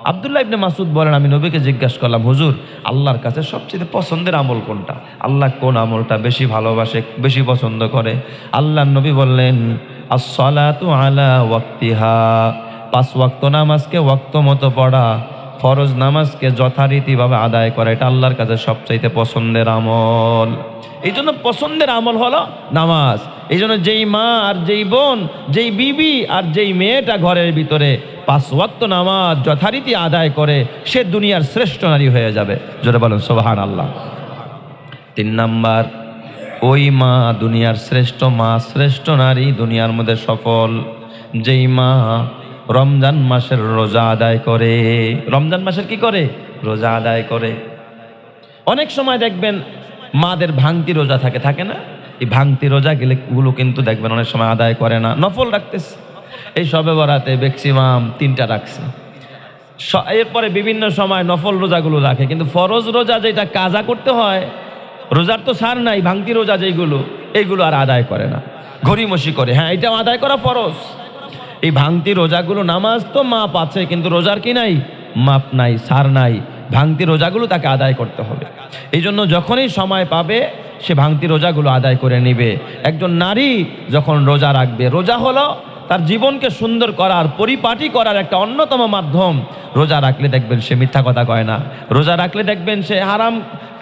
আব্দুল্লাহ ইবনে মাসউদ বলেন, আমি নবীকে জিজ্ঞাসা করলাম, হুজুর আল্লাহর কাছে সবচেয়ে পছন্দের আমল কোনটা? আল্লাহ কোন আমলটা বেশি ভালোবাসে, বেশি পছন্দ করে? আল্লাহর নবী বললেন, আস-সালাতু আলা ওয়াক্তিহা, 5 ওয়াক্ত নামাজকে ওয়াক্ত মতো পড়া, ফরজ নামাজকে যথারীতিভাবে আদায় করা, এটা আল্লাহর কাছে সবচাইতে পছন্দের আমল। এই জন্য পছন্দের আমল হলো নামাজ। এই জন্য যেই মা আর যেই বোন, যেই বিবি আর যেই মেয়েটা ঘরের ভিতরে 5 ওয়াক্ত নামাজ যথারীতি আদায় করে, সে দুনিয়ার শ্রেষ্ঠ নারী হয়ে যাবে। জোরে বলুন সুবহানাল্লাহ। 3 নাম্বার, ওই মা দুনিয়ার শ্রেষ্ঠ মা, শ্রেষ্ঠ নারী, দুনিয়ার মধ্যে সফল, যেই মা রমজান মাসের রোজা আদায় করে। রমজান মাসের কি করে? রোজা আদায় করে। অনেক সময় দেখবেন মাদের ভাঙতি রোজা থাকে না? এই ভাঙতি রোজা গুলো কিন্তু দেখবেন অনেক সময় আদায় করে না, নফল রাখতেছে। এই সবে বরাতে ম্যাক্সিমাম 3টা রাখছে, এরপরে বিভিন্ন সময় নফল রোজাগুলো রাখে, কিন্তু ফরজ রোজা যেটা কাজা করতে হয়, রোজার তো সার নাই, ভাঙতি রোজা যেগুলো, এইগুলো আর আদায় করে না, ঘড়িমসি করে। হ্যাঁ, এটাও আদায় করা ফরজ। এই ভাঙতি রোজাগুলো, নামাজ তো মাপ আছে কিন্তু রোজার কি নাই? মাপ নাই, সার নাই। ভাঙতি রোজাগুলো তাকে আদায় করতে হবে। এই জন্য যখনই সময় পাবে সে ভাঙতি রোজাগুলো আদায় করে নিবে। একজন নারী যখন রোজা রাখবে, রোজা হলো তার জীবনকে সুন্দর করার, পরিপাটি করার একটা অন্যতম মাধ্যম। রোজা রাখলে দেখবেন সে মিথ্যা কথা কয় না। রোজা রাখলে দেখবেন সে হারাম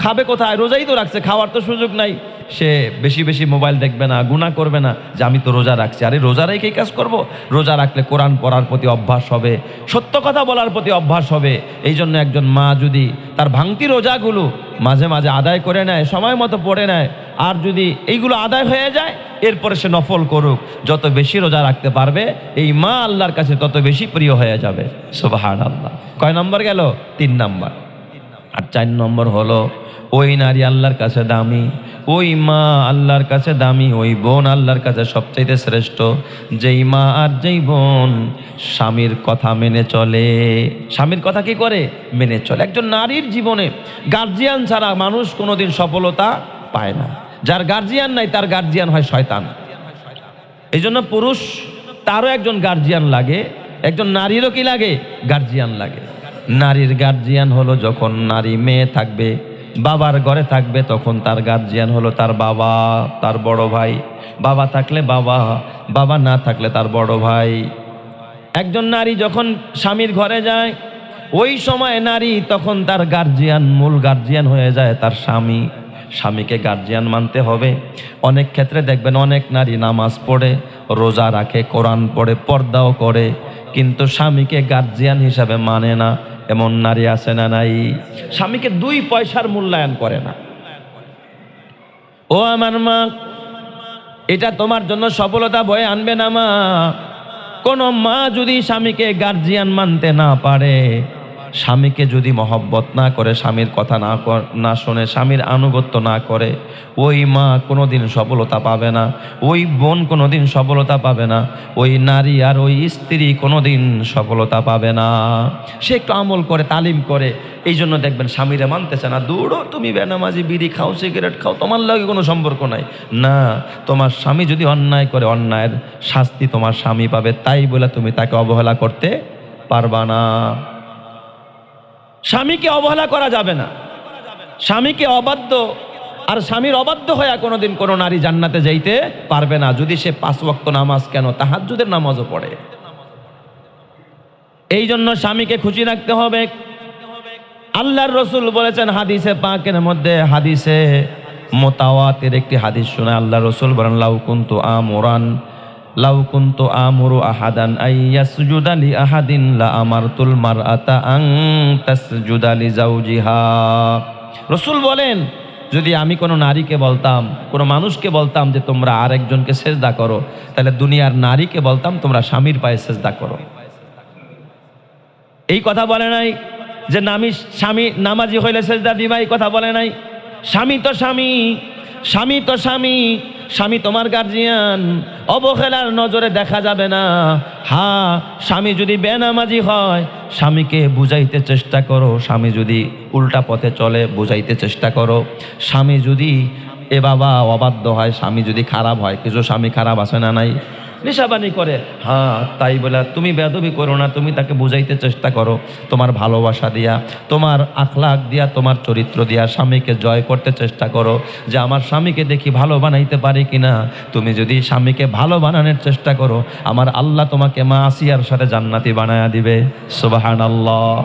খাবে কোথায়? রোজাই তো রাখছে, খাওয়ার তো সুযোগ নাই। সে বেশি বেশি মোবাইল দেখবে না, গুনাহ করবে না, যে আমি তো রোজা রাখছি। আরে রোজা রেখেই কাজ করব? রোজা রাখলে কোরআন পড়ার প্রতি অভ্যাস হবে, সত্য কথা বলার প্রতি অভ্যাস হবে। এই জন্য একজন মা যদি তার ভাঙতি রোজাগুলো মাঝে মাঝে আদায় করে নেয়, সময় মতো পড়ে নেয়, আর যদি এইগুলো আদায় হয়ে যায়, এরপরে সে নফল করুক, যত বেশি রোজা রাখতে পারবে এই মা আল্লাহর কাছে তত বেশি প্রিয় হয়ে যাবে। সুবহানাল্লাহ। কয় নম্বর গেল? 3 নাম্বার। আর 4 নম্বর হলো, ওই নারী আল্লাহর কাছে দামি, ওই মা আল্লাহর কাছে দামি, ওই বোন আল্লাহর কাছে সবচাইতে শ্রেষ্ঠ, যেই মা আর যেই বোন স্বামীর কথা মেনে চলে। স্বামীর কথা কি করে? মেনে চলে। একজন নারীর জীবনে গার্জিয়ান ছাড়া মানুষ কোনোদিন সফলতা পায় না। যার গার্জিয়ান নাই তার গার্জিয়ান হয় শয়তান। এই জন্য পুরুষ তারও একজন গার্জিয়ান লাগে, একজন নারীরও কি লাগে? গার্জিয়ান লাগে। নারীর গার্জিয়ান হলো যখন নারী মেয়ে থাকবে, বাবার ঘরে থাকবে, তখন তার গার্জিয়ান হলো তার বাবা, তার বড় ভাই। বাবা থাকলে বাবা, বাবা না থাকলে তার বড় ভাই। একজন নারী যখন স্বামীর ঘরে যায়, ওই সময় নারী তখন তার গার্জিয়ান, মূল গার্জিয়ান হয়ে যায় তার স্বামী। স্বামীকে গার্জিয়ান মানতে হবে। অনেক ক্ষেত্রে দেখবেন অনেক নারী নামাজ পড়ে, রোজা রাখে, কোরআন পড়ে, পর্দাও করে, কিন্তু স্বামীকে গার্জিয়ান হিসাবে মানে না। এমন নারী আছে না নাই? স্বামীকে 2 পয়সার মূল্যায়ন করে না। ও আমার মা, এটা তোমার জন্য সফলতা বয়ে আনবে না মা। কোন মা যদি স্বামীকে গার্জিয়ান মানতে না পারে, স্বামীকে যদি মহব্বত না করে, স্বামীর কথা না শোনে, স্বামীর আনুগত্য না করে, ওই মা কোনোদিন সফলতা পাবে না, ওই বোন কোনোদিন সফলতা পাবে না, ওই নারী আর ওই স্ত্রী কোনোদিন সফলতা পাবে না। সে একটু আমল করে, তালিম করে, এই জন্য দেখবেন স্বামীরা মানতেছে না। দূরও তুমি বেনামাজি, বিড়ি খাও, সিগারেট খাও, তোমার লাগে কোনো সম্পর্ক নাই। না, তোমার স্বামী যদি অন্যায় করে, অন্যায়ের শাস্তি তোমার স্বামী পাবে, তাই বলে তুমি তাকে অবহেলা করতে পারবা না। স্বামীকে অবহেলা করা যাবে না। স্বামীকে অবাধ্য আর স্বামীর অবাধ্য হয়ে কোনোদিন কোনো নারী জান্নাতে যাইতে পারবে না, যদি সে 5 ওয়াক্ত নামাজ কেন, তাহাজ্জুদের নামাজও পড়ে। এই জন্য স্বামীকে খুশি রাখতে হবে। আল্লাহর রাসূল বলেছেন হাদিসে পাকের মধ্যে, হাদিসে মুতাওয়াতির একটি হাদিস শুনে আল্লাহর রাসূল বলেন, লাউ কুনতু আমুরু আহাদান আইয়াসজুদা লি আহাদিন লা আমারতুল মারআতা আন তাসজুদা লি যাওজিহা। রাসূল বলেন, যদি আমি কোনো নারীকে বলতাম, কোনো মানুষকে বলতাম যে তোমরা আরেকজনকে সেজদা করো, তাহলে দুনিয়ার নারীকে বলতাম তোমরা স্বামীর পায়ে সেজদা করো। এই কথা বলে নাই যে স্বামী নামাজি হইলে সেজদা দিবা, এই কথা বলে নাই। স্বামী তো স্বামী, স্বামী তো স্বামী, স্বামী তোমার গার্জিয়ান, অবহেলার নজরে দেখা যাবে না। হ্যাঁ, স্বামী যদি বেনামাজি হয়, স্বামীকে বুঝাইতে চেষ্টা করো। স্বামী যদি উল্টা পথে চলে, বুঝাইতে চেষ্টা করো। স্বামী যদি অবাধ্য হয়, স্বামী যদি খারাপ হয়, কিছু স্বামী খারাপ আছে না নাই? নিশাবানি করে। হ্যাঁ, তাই বলে তুমি বেয়াদবি করো না, তুমি তাকে বুঝাইতে চেষ্টা করো তোমার ভালোবাসা দিয়া, তোমার আখলাক দিয়া, তোমার চরিত্র দিয়া স্বামীকে জয় করতে চেষ্টা করো যে আমার স্বামীকে দেখি ভালো বানাইতে পারি কিনা। তুমি যদি স্বামীকে ভালো বানানোর চেষ্টা করো, আমার আল্লাহ তোমাকে মা আসিয়ার সাথে জান্নাতি বানায়া দিবে। সুবহানাল্লাহ।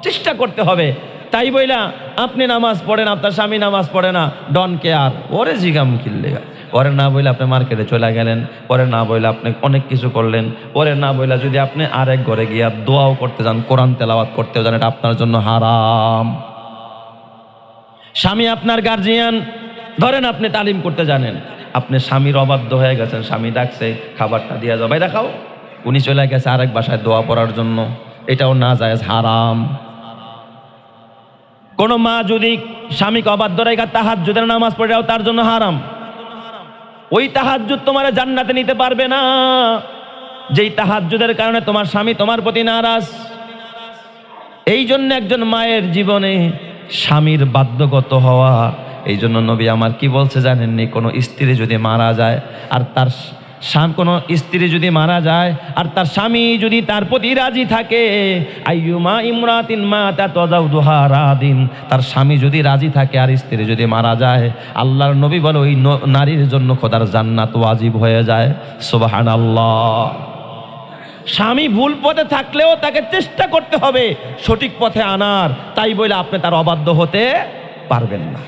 চেষ্টা করতে হবে। তাই বইলা আপনি নামাজ পড়েন, আপনার স্বামী নামাজ পড়ে না, ডন কেয়ার, ওরে জিগাম কিনলে, ওরে না বইলে আপনি মার্কেটে চলে গেলেন, ওরে না বইলে আপনি অনেক কিছু করলেন, ওরে না বইলা যদি আপনি আরেক ঘরে গিয়া দোয়াও করতে যান, কোরআন তেলাওয়াত করতেও যান, এটা আপনার জন্য হারাম। স্বামী আপনার গার্জিয়ান, ধরেন আপনি তালিম করতে জানেন, আপনি স্বামীর অবাধ্য হয়ে গেছেন, স্বামী ডাকছে খাবারটা দিয়ে যাও, ভাই দেখাও, উনি চলে গেছে আরেক বাসায় দোয়া পড়ার জন্য, এটাও না জায়েজ, হারাম। কোন মা যদি স্বামীকে অবাধ্য রেখে তাহাজ্জুদের নামাজ পড়েও তার জন্য হারাম। ওই তাহাজ্জুদ তোমার জান্নাতে নিতে পারবে না, যেই তাহাজ্জুদের কারণে তোমার স্বামী তোমার প্রতি নারাজ। এই জন্য একজন মায়ের জীবনে স্বামীর বাধ্যগত হওয়া, এই জন্য নবী আমার কি বলছে জানেননি? কোনো স্ত্রী যদি মারা যায় আর তার কোনো স্ত্রী যদি মারা যায় আর তার স্বামী যদি তার প্রতি রাজি থাকে, আইয়ুমা ইমরাতিন মাতাত ওয়া যাওজুহা রাদিন, তার স্বামী যদি রাজি থাকে আর স্ত্রী যদি মারা যায়, আল্লাহর নবী বলে ওই নারীর জন্য খোদার জান্নাত ওয়াজিব হয়ে যায়। সুবহানাল্লাহ। স্বামী ভুল পথে থাকলেও তাকে চেষ্টা করতে হবে সঠিক পথে আনার, তাই বলে আপনি তার অবাধ্য হতে পারবেন না।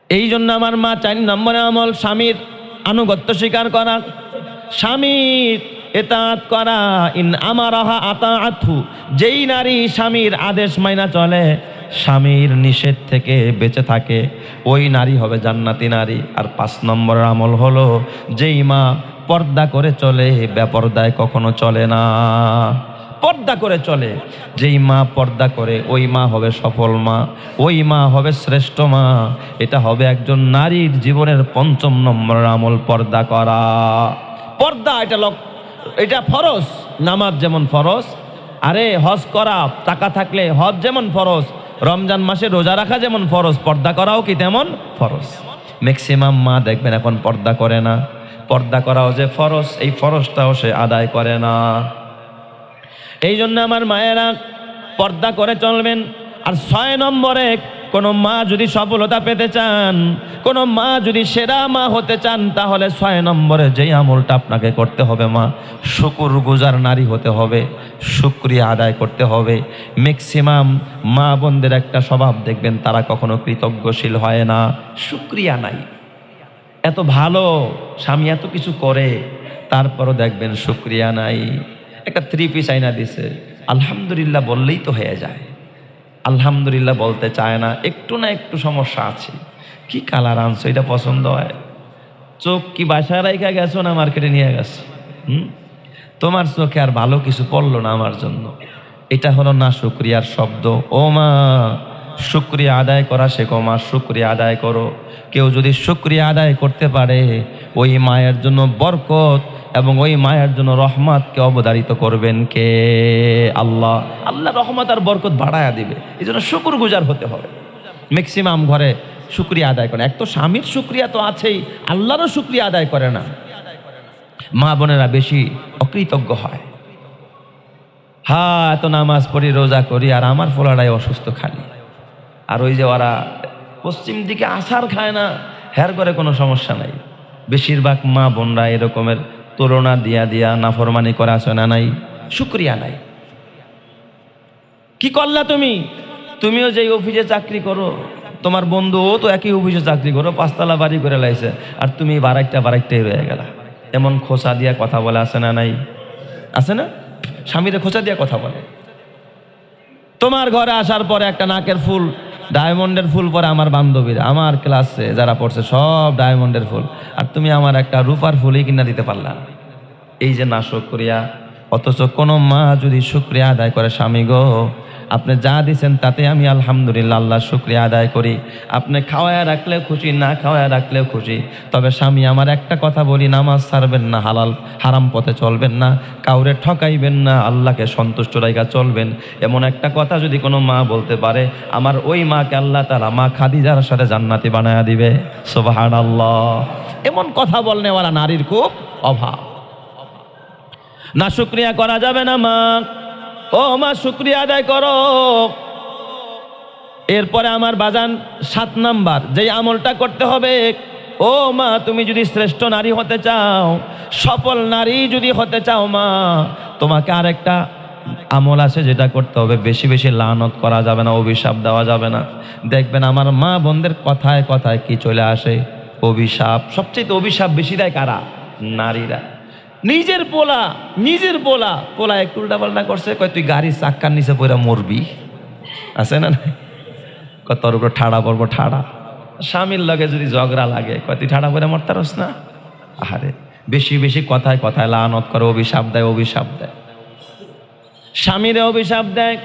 এই জন্য আমার মা 4 নম্বরে আমল স্বামীর আনুগত্য স্বীকার করা, স্বামীর ইতাআত করা। ইন আমারাহা আতাআতহু, যেই নারী স্বামীর আদেশ মাইনা চলে, স্বামীর নিষেধ থেকে বেঁচে থাকে, ওই নারী হবে জান্নাতি নারী। আর 5 নম্বরের আমল হলো যেই মা পর্দা করে চলে, বেপরদায় কখনো চলে না, পর্দা করে চলে। যেই মা পর্দা করে ওই মা হবে সফল মা, ওই মা হবে শ্রেষ্ঠ মা। এটা হবে একজন নারীর জীবনের 5 নম্বরের আমল, পর্দা করা। পর্দা এটা ফরজ, নামাজ যেমন ফরজ, আরে হজ করা, টাকা থাকলে হজ যেমন ফরজ, রমজান মাসে রোজা রাখা যেমন ফরজ, পর্দা করাও কি তেমন ফরজ। ম্যাক্সিমাম মা দেখবেন এখন পর্দা করে না, পর্দা করাও যে ফরজ, এই ফরজটাও সে আদায় করে না। এই জন্য আমার মায়েরা পর্দা করে চলবেন। আর 6 নম্বরে, কোনো মা যদি সফলতা পেতে চান, কোনো মা যদি সেরা মা হতে চান, তাহলে 6 নম্বরে যেই আমলটা আপনাকে করতে হবে, মা শুকরগুজার নারী হতে হবে, শুকরিয়া আদায় করতে হবে। ম্যাক্সিমাম মা বোনদের একটা স্বভাব দেখবেন, তারা কখনো কৃতজ্ঞশীল হয় না, শুকরিয়া নাই। এত ভালো স্বামী, এত কিছু করে, তারপরও দেখবেন শুকরিয়া নাই। একটা 3 পিস আইনা দিছে, আলহামদুলিল্লাহ বললেই তো হয়ে যায়, আলহামদুলিল্লাহ বলতে চায় না, একটু না একটু সমস্যা আছে। কি কালার আনছো, এটা পছন্দ হয়? চোখ কি বাসায় রাইখা গেছো না মার্কেটে নিয়ে গেছো? তোমার চোখে আর ভালো কিছু পড়লো না আমার জন্য। এটা হলো না শুকরিয়ার শব্দ। ও মা, শুকরিয়া আদায় করা শেখো মা, শুকরিয়া আদায় করো। কেউ যদি শুকরিয়া আদায় করতে পারে, ওই মায়ের জন্য বরকত এবং ওই মায়ের জন্য রহমতকে অবধারিত করবেন কে? আল্লাহ। আল্লাহ রহমত আর বরকত বাড়ায়া দিবে। এই জন্য শুকরগুজার হতে হবে। ম্যাক্সিমাম ঘরে শুকরিয়া আদায় করে, এক তো স্বামীর শুকরিয়া তো আছেই, আল্লাহরও শুকরিয়া আদায় করে না। মা বোনেরা বেশি অকৃতজ্ঞ হয়। হ্যাঁ, এত নামাজ পড়ি, রোজা করি, আর আমার ফোলাটাই অসুস্থ খালি। আর ওই যে ওরা পশ্চিম দিকে আছাড় খায় না, হের করে কোনো সমস্যা নাই। বেশিরভাগ মা বোনরা এরকমের তুলনা দিয়া দিয়া নাফরমানি করে আসে না, নাই শুকরিয়া নাই। কি করলা তুমিও যে অফিসে চাকরি করো, তোমার বন্ধুও তো একই অফিসে চাকরি করো, 5 তলা বাড়ি করে লাইছে, আর তুমি বারাইটাই রয়ে গেলা। এমন খোঁচা দিয়া কথা বলে আসে না, নাই আছে না? স্বামীরে খোঁচা দিয়া কথা বলে। তোমার ঘরে আসার পরে একটা নাকের ফুল, ডায়মন্ডের ফুল পরে আমার বান্ধবীরা, আমার ক্লাসে যারা পড়ছে সব ডায়মন্ডের ফুল, আর তুমি আমার একটা রূপার ফুলই কিনা দিতে পারলা। এই যে না শুকরিয়া। অথচ কোনো মা যদি শুকরিয়া আদায় করে, স্বামী গো আপনি যা দিয়েছেন তাতে আমি আলহামদুলিল্লাহ আল্লাহর শুকরিয়া আদায় করি। আপনি খাওয়ায় রাখলেও খুশি, না খাওয়ায় রাখলেও খুশি। তবে স্বামী আমার একটা কথা বলি, নামাজ ছাড়বেন না, হালাল হারাম পথে চলবেন না, কাউরে ঠকাইবেন না, আল্লাহকে সন্তুষ্ট রাইখা চলবেন। এমন একটা কথা যদি কোনো মা বলতে পারে, আমার ওই মাকে আল্লাহ তাআলা মা খাদিজার সাথে জান্নাতি বানায়া দিবে। সুবহানাল্লাহ। এমন কথা বলনেওয়ালা নারীর খুব অভাব। না শুকরিয়া করা যাবে না মা। ও মা, শুকরিয়া আদায় করো। এরপরে আমার বাজান 7 নাম্বার যেই আমলটা করতে হবে, ও মা তুমি যদি শ্রেষ্ঠ নারী হতে চাও, সফল নারী যদি হতে চাও মা, তোমাকে আরেকটা আমল আছে যেটা করতে হবে। বেশি বেশি লানত করা যাবে না, অভিশাপ দেওয়া যাবে না। দেখবেন আমার মা বোনদের কথায় কথায় কি চলে আসে, অভিশাপ। সবচেয়ে অভিশাপ বেশি দেয় কারা? নারীরা। নিজের পোলা একটু উল্টাপাল্টা করছে, কয় তুই গাড়ির চাক্কার নিচে পড়ে মরবি, আছে না? কয় তোর উপর ঠাড়া পড়বো, ঠাড়া। স্বামীর লগে যদি ঝগড়া লাগে, কয় তুই ঠাড়া পড়ে মরতারস না। আহারে, বেশি বেশি কথায় কথায় লানত করে, অভিশাপ দেয়। স্বামীরে অভিশাপ দেয়।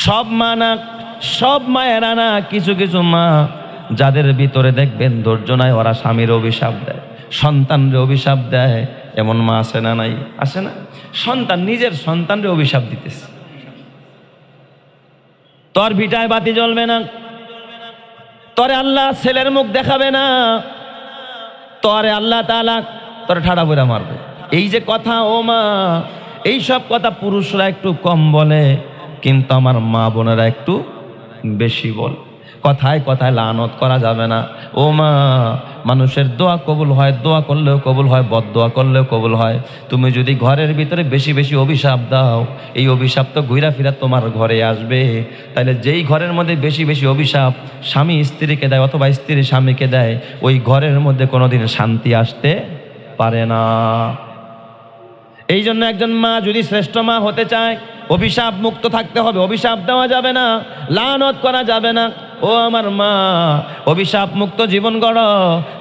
সব মা না, সব মায়েরা না, কিছু কিছু মা যাদের ভিতরে দেখবেন ধৈর্য নাই, ওরা স্বামীর অভিশাপ দেয়, সন্তানরে অভিশাপ দেয়। এমন মা আছে না? নাই? আছে না? নিজের সন্তানরে অভিশাপ দিতেছে, তোর ভিটায় বাতি জ্বলবে না, তোরে আল্লাহ ছেলের মুখ দেখাবে না, তোরে আল্লাহ তাআলা তোরে ঠাড়া বইরা মারবে। এই যে কথা, ও মা, এই সব কথা পুরুষরা একটু কম বলে, কিন্তু আমার মা বোনেরা একটু বেশি বলে। কথায় কথায় লানত করা যাবে না। ও মা, মানুষের দোয়া কবুল হয়, দোয়া করলেও কবুল হয়, বদদোয়া করলেও কবুল হয়। তুমি যদি ঘরের ভিতরে বেশি বেশি অভিশাপ দাও, এই অভিশাপ তো ঘুরা ফিরা তোমার ঘরে আসবে। তাইলে যেই ঘরের মধ্যে বেশি বেশি অভিশাপ স্বামী স্ত্রীকে দেয় অথবা স্ত্রী স্বামীকে দেয়, ওই ঘরের মধ্যে কোনোদিন শান্তি আসতে পারে না। এই জন্য একজন মা যদি শ্রেষ্ঠ মা হতে চায়, অভিশাপ মুক্ত থাকতে হবে। অভিশাপ দেওয়া যাবে না, লানত করা যাবে না। ও আমার মা, অভিশাপ মুক্ত জীবন গড়ো।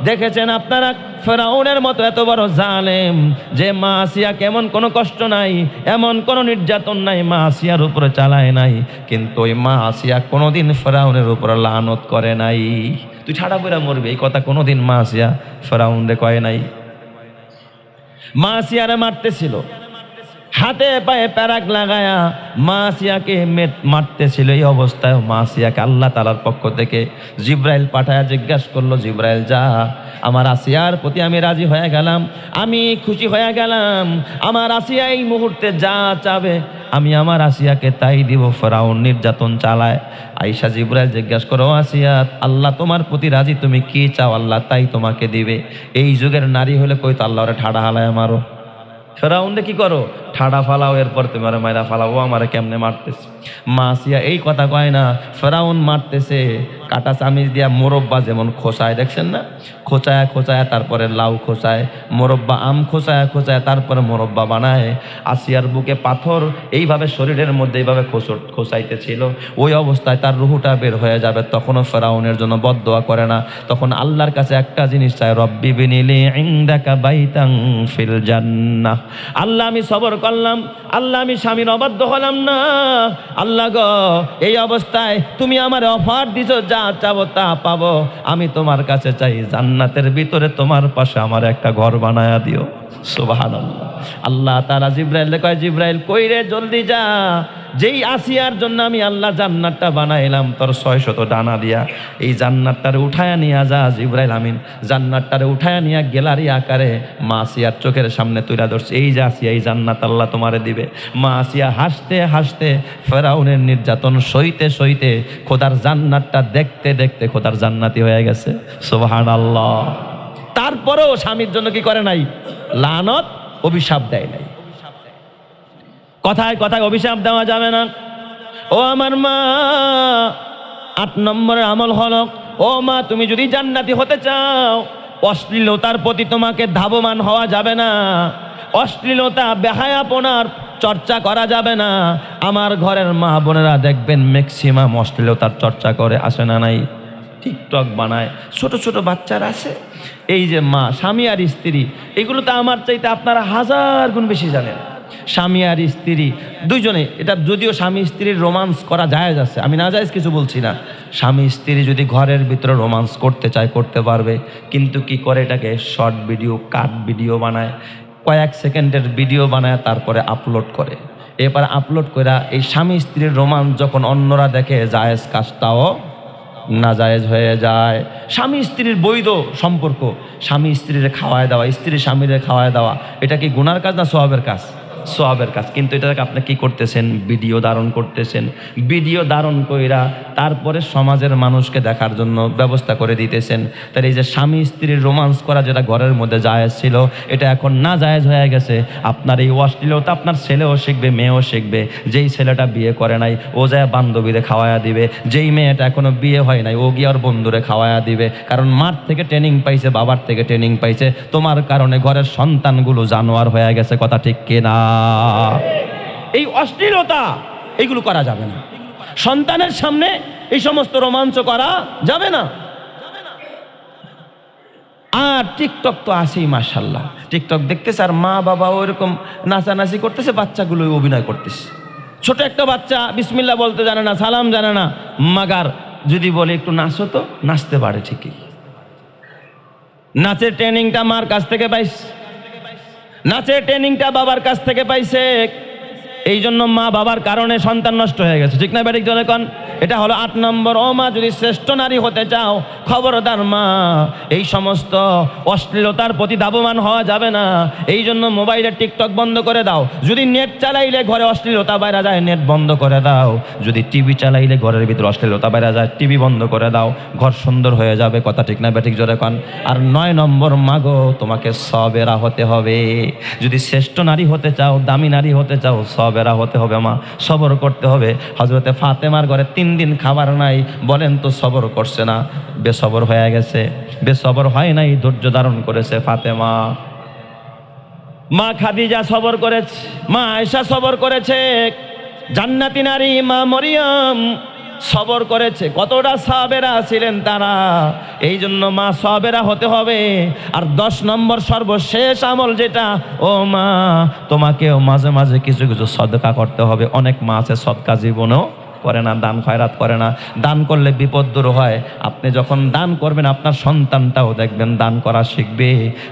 দেখেছেন আপনারা ফেরাউনের মতো এত বড় জালেম, যে মা আসিয়া কেমন কোনো কষ্ট নাই, এমন কোনো নির্যাতন নাই মা আসিয়ার উপরে চালায় নাই, কিন্তু ওই মা আসিয়া কোনোদিন ফেরাউনের উপরে লানত করে নাই। তুই ঠাড়া করে মরবি, এই কথা কোনোদিন মা আসিয়া ফেরাউনরে কয় নাই। মা আসিয়ারে মারতেছিল, হাতে পায়ে প্যারাক লাগায়া মা আসিয়াকে মারতেছিল। এই অবস্থায় মা আসিয়াকে আল্লাহ তাআলার পক্ষ থেকে জিব্রাইল পাঠায়া জিজ্ঞাসা করলো, জিব্রাইল যা, আমার আসিয়ার প্রতি আমি রাজি হয়ে গেলাম, আমি খুশি হয়ে গেলাম। আমার আসিয়া এই মুহূর্তে যা চাবে আমি আমার আসিয়াকে তাই দিব। ফেরাউন নির্যাতন চালায়। আয়েশা জিব্রাইল জিজ্ঞাসা করো, আসিয়া আল্লাহ তোমার প্রতি রাজি, তুমি কি চাও আল্লাহ তাই তোমাকে দিবে। এই যুগের নারী হলে কই তো আল্লাহরে ঠাড়া হালায় মারো, ফেরাউনরে কি করো, ঠাড়া ফালাও, এরপর তুমি আরে মায়েরা ফালাও, ও আমারে কেমনে মারতেছে। মা আসিয়া এই কথা কয় না, ফেরাউন মারতেছে কাটা চামিচ দিয়া মোরব্বা যেমন খোঁচায়, দেখছেন না, খোঁচায় খোঁচায়, তারপরে লাউ খোঁচায়, মোরব্বা আম খোঁচায় খোঁচায়, তারপরে মোরব্বা বানায়। আসিয়ার বুকে পাথর এইভাবে শরীরের মধ্যে এইভাবে খোঁচাইতেছিল। ওই অবস্থায় তার রুহুটা বের হয়ে যাবে, তখনও ফেরাউনের জন্য বদদোয়া করে না, তখন আল্লাহর কাছে একটা জিনিস চায়, রব্বি বিনিলি ইনদাকা বাইতান ফিল জান্নাহ। আল্লাহ আমি সবর করলাম, আল্লাহ আমি স্বামীর অবাধ্য হলাম না, আল্লাহ গো এই অবস্থায় তুমি আমার অফার দিছো, যা চাবো তা পাবো। আমি তোমার কাছে চাই জান্নাতের ভিতরে তোমার পাশে আমার একটা ঘর বানায়া দিও। সুবহানাল্লাহ। আল্লাহ তাআলা জিব্রাইল কয়, জিব্রাইল কই রে, জলদি যা, যেই আসিয়ার জন্য আমি আল্লাহ জান্নাতটা বানাইলাম তোর 600 ডানা দিয়া, এই জান্নাতটারে উঠায়া নিয়ে যা। জিব্রাইল আমিন জান্নাতটারে উঠায়া নিয়ে গ্যালারি আকারে মা আসিয়ার চোখের সামনে তুলে ধরছে, এই যে আসিয়া, এই জান্নাত আল্লাহ তোমারে দিবে। মা আসিয়া হাসতে হাসতে ফেরাউনের নির্যাতন সইতে সইতে খোদার জান্নাতটা দেখতে দেখতে খোদার জান্নাতি হয়ে গেছে। সুবহানাল্লাহ। তারপরেও স্বামীর জন্য কি করে নাই, লানত অভিশাপ দেয় নাই। কথায় কথায় অভিশাপ দেওয়া যাবে না। ও আমার মা, 8 নম্বরের আমল হলো, ও মা তুমি যদি জান্নাতি হতে চাও, অশ্লীলতার প্রতি তোমাকে ধাবমান হওয়া যাবে না। অশ্লীলতা বেহায়াপনার চর্চা করা যাবে না। আমার ঘরের মা বোনেরা দেখবেন ম্যাক্সিমাম অশ্লীলতার চর্চা করে, আসে না নাই, টিকটক বানায়, ছোট ছোট বাচ্চারা আছে। এই যে মা, স্বামী আর স্ত্রী, এগুলো তো আমার চাইতে আপনারা 1000 গুণ বেশি জানেন। স্বামী আর স্ত্রী দুইজনে, এটা যদিও স্বামী স্ত্রীর রোমান্স করা জায়েজ আছে, আমি না জায়েজ কিছু বলছি না। স্বামী স্ত্রী যদি ঘরের ভিতরে রোমান্স করতে চায় করতে পারবে, কিন্তু কি করে এটাকে শর্ট ভিডিও, কাট ভিডিও বানায়, কয়েক সেকেন্ডের ভিডিও বানায়, তারপরে আপলোড করে। এরপর আপলোড করে এই স্বামী স্ত্রীর রোমান্স যখন অন্যরা দেখে, জায়েজ কাজটাও নাজায়েজ হয়ে যায়। স্বামী স্ত্রীর বৈধ সম্পর্ক, স্বামী স্ত্রীর খাওয়ায় দেওয়া, স্ত্রী স্বামীরে খাওয়ায় দেওয়া, এটা কি গুনার কাজ না সওয়াবের কাজ? সওয়াবের কাজ। কিন্তু এটাকে আপনি কি করতেছেন? ভিডিও ধারণ করতেছেন। ভিডিও ধারণ কইরা তারপরে সমাজের মানুষকে দেখার জন্য ব্যবস্থা করে দিতেছেন। তার এই যে স্বামী স্ত্রীর রোমান্স করা যেটা ঘরের মধ্যে জায়েজ ছিল, এটা এখন না জায়েজ হয়ে গেছে। আপনার এই অশ্লীলতা আপনার ছেলেও শিখবে, মেয়েও শিখবে। যেই ছেলেটা বিয়ে করে নাই ও যায় বান্ধবীরে খাওয়ায়া দিবে, যেই মেয়েটা এখনো বিয়ে হয় নাই ও গিয়ে ওর বন্ধুরে খাওয়ায়া দিবে। কারণ মার থেকে ট্রেনিং পাইছে, বাবার থেকে ট্রেনিং পাইছে। তোমার কারণে ঘরের সন্তানগুলো জানোয়ার হয়ে গেছে, কথা ঠিক কিনা? এই অশ্লীলতা এইগুলো করা যাবে না। সন্তানের সামনে এই সমস্ত রোমাঞ্চ করা যাবে না। আর টিকটক তো আছেই, মাশাআল্লাহ। টিকটক দেখতেছে আর মা বাবা ওইরকম নাচানাচি করতেছে, বাচ্চাগুলো অভিনয় করতেছে। ছোট একটা বাচ্চা বিসমিল্লাহ বলতে জানে না, সালাম জানে না, মাগার যদি বলে একটু নাচো তো নাচতে পারে ঠিকই। নাচের ট্রেনিংটা মার কাছ থেকে পাইছে, নাচের ট্রেনিংটা বাবার কাছ থেকে পাইছে। এই জন্য মা বাবার কারণে সন্তান নষ্ট হয়ে গেছে, ঠিক না ব্যাটিক জনে কন? এটা হলো 8 নম্বর। ও মা, যদি শ্রেষ্ঠ নারী হতে চাও, খবরদার মা, এই সমস্ত অশ্লীলতার প্রতি ধাবমান হওয়া যাবে না। এই জন্য মোবাইলে টিকটক বন্ধ করে দাও। যদি নেট চালাইলে ঘরে অশ্লীলতা বাইরে যায়, নেট বন্ধ করে দাও। যদি টিভি চালাইলে ঘরের ভিতরে অশ্লীলতা বাইরে যায়, টিভি বন্ধ করে দাও। ঘর সুন্দর হয়ে যাবে, কথা ঠিক না ব্যাটিক জোরে কন? আর 9 নম্বর, মাগো, তোমাকে সবেরা হতে হবে। যদি শ্রেষ্ঠ নারী হতে চাও, দামি নারী হতে চাও, সবেরা হতে হবে মা, সবর করতে হবে। হযরতে ফাতেমার ঘরে 3 দিন খাবার নাই, বলেন তো সবর করছে না? বেসবর হয়ে গেছে, বেসবর হয় নাই, ধৈর্য ধারণ করেছে ফাতেমা। মা খাদিজা সবর করেছে, মা আয়েশা সবর করেছে, জান্নাতি নারী মা মরিয়ম সবর করেছে। কতটা সাহাবেরা ছিলেন তারা। এই জন্য মা সাহাবেরা হতে হবে। আর 10 নম্বর সর্বশেষ আমল যেটা, ও মা, তোমাকেও মাঝে মাঝে কিছু কিছু সদকা করতে হবে। অনেক মা আছে সদকা জীবনেও করে না, দান খয়রাত করে না। দান করলে বিপদ দূর হয়। আপনি যখন দান করবেন, আপনার সন্তানটাও দেখবেন দান করা শিখবে।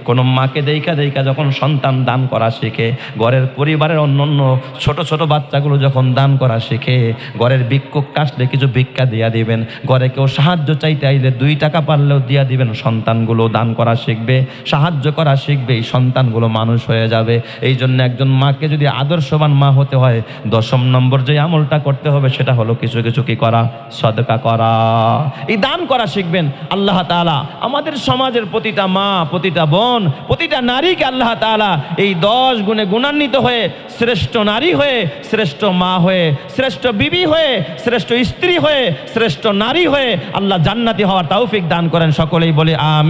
কোনো মাকে দেইকা দেইকা যখন সন্তান দান করা শিখে, ঘরের পরিবারের অন্য ছোট ছোট বাচ্চাগুলো যখন দান করা শিখে, ঘরের ভিক্ষুক কাশলে কিছু ভিক্ষা দিয়া দিবেন। ঘরে কেউ সাহায্য চাইতে আইলে 2 টাকা পারলেও দিয়া দিবেন। সন্তানগুলো দান করা শিখবে, সাহায্য করা শিখবে, এই সন্তানগুলো মানুষ হয়ে যাবে। এই জন্য একজন মাকে যদি আদর্শবান মা হতে হয়, 10 নম্বর যে আমলটা করতে হবে সেটা হলো কিছু কিছু কি করা? সদকা করা। এই দান করা শিখবেন। আল্লাহ তাআলা আমাদের সমাজের প্রতিটা মা, প্রতিটা বোন, প্রতিটা নারীকে আল্লাহ তাআলা এই 10 গুণে গুণান্বিত হয়ে, শ্রেষ্ঠ নারী হয়ে, শ্রেষ্ঠ মা হয়ে, শ্রেষ্ঠ বিবি হয়ে, শ্রেষ্ঠ স্ত্রী হয়ে, শ্রেষ্ঠ নারী হয়ে আল্লাহ জান্নাতি হওয়ার তৌফিক দান করেন। সকলেই বলে আমিন।